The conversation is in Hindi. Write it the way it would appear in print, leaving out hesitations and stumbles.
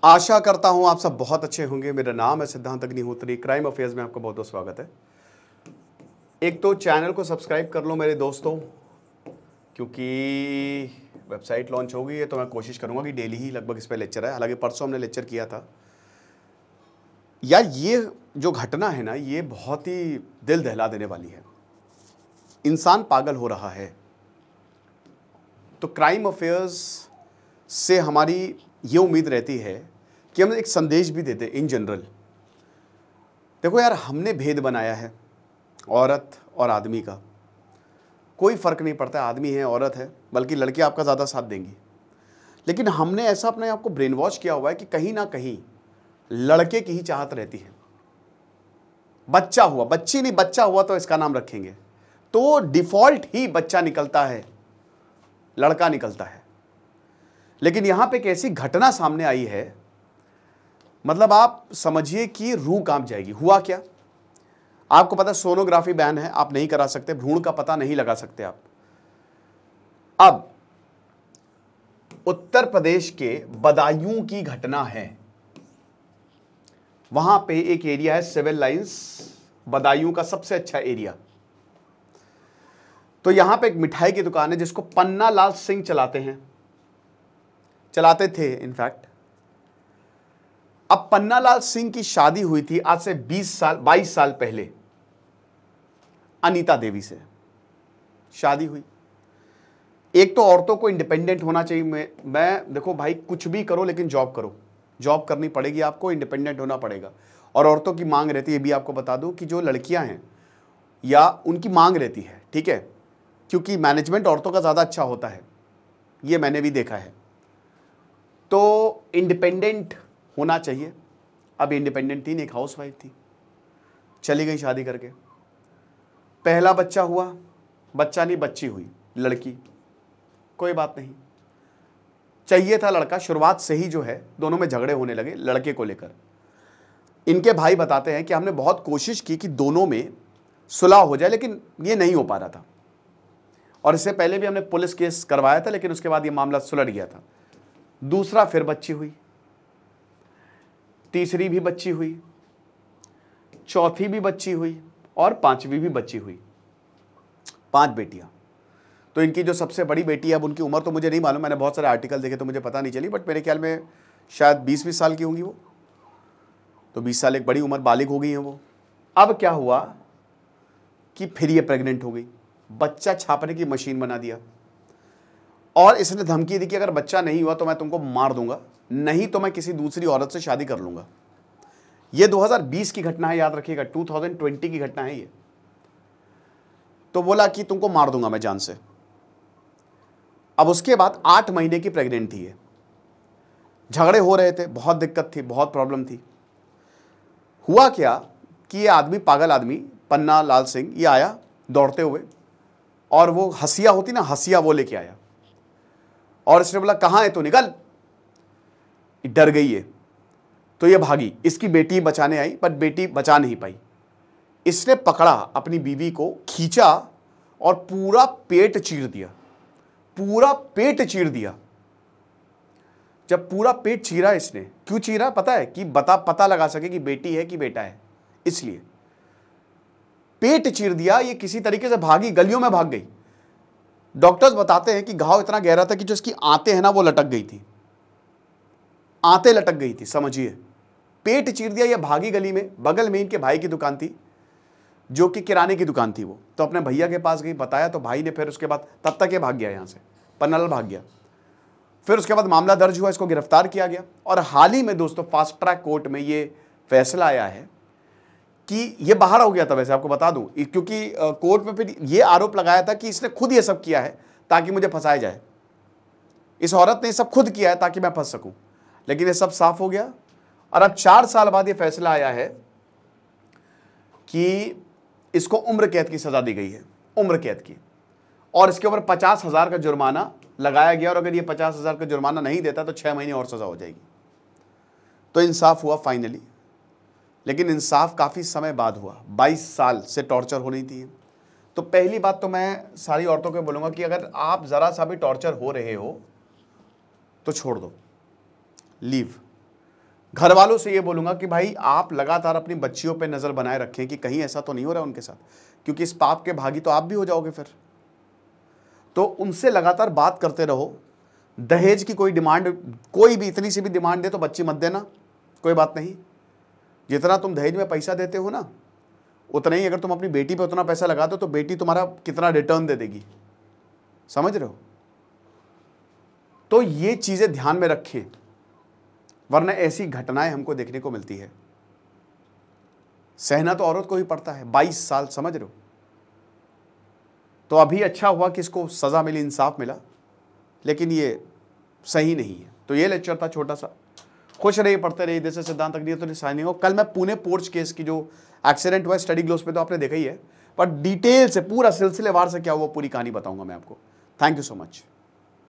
आशा करता हूं आप सब बहुत अच्छे होंगे। मेरा नाम है सिद्धांत अग्निहोत्री। क्राइम अफेयर्स में आपका बहुत बहुत स्वागत है। एक तो चैनल को सब्सक्राइब कर लो मेरे दोस्तों, क्योंकि वेबसाइट लॉन्च हो गई है तो मैं कोशिश करूंगा कि डेली ही लगभग इस पर लेक्चर है। हालांकि परसों हमने लेक्चर किया था। यार ये जो घटना है ना, ये बहुत ही दिल दहला देने वाली है। इंसान पागल हो रहा है। तो क्राइम अफेयर्स से हमारी ये उम्मीद रहती है कि हम एक संदेश भी देते इन जनरल। देखो यार, हमने भेद बनाया है औरत और आदमी का। कोई फ़र्क नहीं पड़ता आदमी है औरत है, बल्कि लड़के आपका ज़्यादा साथ देंगी। लेकिन हमने ऐसा अपने आप को ब्रेन वॉश किया हुआ है कि कहीं ना कहीं लड़के की ही चाहत रहती है। बच्चा हुआ, बच्ची नहीं, बच्चा हुआ तो इसका नाम रखेंगे, तो डिफ़ॉल्ट ही बच्चा निकलता है, लड़का निकलता है। लेकिन यहां पे एक ऐसी घटना सामने आई है, मतलब आप समझिए कि रूह कांप जाएगी। हुआ क्या? आपको पता है सोनोग्राफी बैन है, आप नहीं करा सकते, भ्रूण का पता नहीं लगा सकते आप। अब उत्तर प्रदेश के बदायूं की घटना है। वहां पे एक एरिया है सिविल लाइंस, बदायूं का सबसे अच्छा एरिया। तो यहां पे एक मिठाई की दुकान है जिसको पन्ना लाल सिंह चलाते थे इनफैक्ट। अब पन्ना लाल सिंह की शादी हुई थी आज से 22 साल पहले। अनीता देवी से शादी हुई। एक तो औरतों को इंडिपेंडेंट होना चाहिए। मैं देखो भाई, कुछ भी करो लेकिन जॉब करो, जॉब करनी पड़ेगी आपको, इंडिपेंडेंट होना पड़ेगा। और औरतों की मांग रहती है, ये भी आपको बता दूं कि जो लड़कियां हैं या उनकी मांग रहती है, ठीक है, क्योंकि मैनेजमेंट औरतों का ज़्यादा अच्छा होता है, ये मैंने भी देखा है। तो इंडिपेंडेंट होना चाहिए। अब इंडिपेंडेंट थी नहीं, एक हाउसवाइफ थी, चली गई शादी करके। पहला बच्चा हुआ, बच्चा नहीं बच्ची हुई, लड़की। कोई बात नहीं, चाहिए था लड़का। शुरुआत से ही जो है दोनों में झगड़े होने लगे लड़के को लेकर। इनके भाई बताते हैं कि हमने बहुत कोशिश की कि दोनों में सुलह हो जाए, लेकिन ये नहीं हो पा रहा था। और इससे पहले भी हमने पुलिस केस करवाया था, लेकिन उसके बाद ये मामला सुलझ गया था। दूसरा फिर बच्ची हुई, तीसरी भी बच्ची हुई, चौथी भी बच्ची हुई और पांचवी भी बच्ची हुई। 5 बेटियां। तो इनकी जो सबसे बड़ी बेटी है, अब उनकी उम्र तो मुझे नहीं मालूम, मैंने बहुत सारे आर्टिकल देखे तो मुझे पता नहीं चली, बट मेरे ख्याल में शायद 20 साल की होंगी वो। तो 20 साल एक बड़ी उम्र, बालिग हो गई है वो। अब क्या हुआ कि फिर ये प्रेग्नेंट हो गई, बच्चा छापने की मशीन बना दिया। और इसने धमकी दी कि अगर बच्चा नहीं हुआ तो मैं तुमको मार दूंगा, नहीं तो मैं किसी दूसरी औरत से शादी कर लूंगा। यह 2020 की घटना है, याद रखिएगा, 2020 की घटना है ये। तो बोला कि तुमको मार दूंगा मैं जान से। अब उसके बाद 8 महीने की प्रेग्नेंट थी ये। झगड़े हो रहे थे, बहुत दिक्कत थी, बहुत प्रॉब्लम थी। हुआ क्या कि ये आदमी, पागल आदमी पन्ना लाल सिंह, ये आया दौड़ते हुए, और वो हसिया होती ना, हसिया वो लेके आया। और इसने बोला कहां है तू, निकल। डर गई है तो ये भागी। इसकी बेटी बचाने आई, पर बेटी बचा नहीं पाई। इसने पकड़ा अपनी बीवी को, खींचा और पूरा पेट चीर दिया, पूरा पेट चीर दिया। जब पूरा पेट चीरा इसने, क्यों चीरा पता है? कि पता लगा सके कि बेटी है कि बेटा है, इसलिए पेट चीर दिया। ये किसी तरीके से भागी, गलियों में भाग गई। डॉक्टर्स बताते हैं कि घाव इतना गहरा था कि जो इसकी आंतें हैं ना, वो लटक गई थी, आंतें लटक गई थी, समझिए। पेट चीर दिया, ये भागी गली में। बगल में इनके भाई की दुकान थी, जो कि किराने की दुकान थी वो। तो अपने भैया के पास गई, बताया, तो भाई ने फिर उसके बाद, तब तक ये भाग गया यहाँ से, पन्नालाल भाग गया। फिर उसके बाद मामला दर्ज हुआ, इसको गिरफ्तार किया गया। और हाल ही में दोस्तों फास्ट ट्रैक कोर्ट में ये फैसला आया है कि ये बाहर हो गया था, वैसे आपको बता दूं, क्योंकि कोर्ट में फिर ये आरोप लगाया था कि इसने खुद ये सब किया है ताकि मुझे फंसाया जाए। इस औरत ने सब खुद किया है ताकि मैं फंस सकूं। लेकिन ये सब साफ हो गया। और अब 4 साल बाद ये फैसला आया है कि इसको उम्र कैद की सजा दी गई है, उम्र कैद की। और इसके ऊपर 50,000 का जुर्माना लगाया गया। और अगर ये 50,000 का जुर्माना नहीं देता तो 6 महीने और सजा हो जाएगी। तो इंसाफ हुआ फाइनली। लेकिन इंसाफ काफ़ी समय बाद हुआ, 22 साल से टॉर्चर हो रही थी। तो पहली बात तो मैं सारी औरतों को बोलूँगा कि अगर आप ज़रा सा भी टॉर्चर हो रहे हो तो छोड़ दो, लीव। घर वालों से ये बोलूंगा कि भाई आप लगातार अपनी बच्चियों पे नजर बनाए रखें कि कहीं ऐसा तो नहीं हो रहा उनके साथ, क्योंकि इस पाप के भागी तो आप भी हो जाओगे फिर। तो उनसे लगातार बात करते रहो। दहेज की कोई डिमांड, कोई भी इतनी सी भी डिमांड दे तो बच्ची मत देना, कोई बात नहीं। जितना तुम दहेज में पैसा देते हो ना, उतना ही अगर तुम अपनी बेटी पे उतना पैसा लगा दो तो बेटी तुम्हारा कितना रिटर्न दे देगी, समझ रहे हो। तो ये चीजें ध्यान में रखें, वरना ऐसी घटनाएं हमको देखने को मिलती है। सहना तो औरत को ही पड़ता है, 22 साल, समझ रहे हो। तो अभी अच्छा हुआ कि इसको सजा मिली, इंसाफ मिला, लेकिन ये सही नहीं है। तो ये लेक्चर था छोटा सा। खुश रहिए, पढ़ते रहिए। जैसे सिद्धांत अग्निहोत्री तो साइनिंग हो। कल मैं पुणे पोर्च केस की जो एक्सीडेंट हुआ स्टडी ग्लोस पे तो आपने देखा ही है, पर डिटेल से पूरा सिलसिलेवार से क्या हुआ पूरी कहानी बताऊंगा मैं आपको। Thank you so much.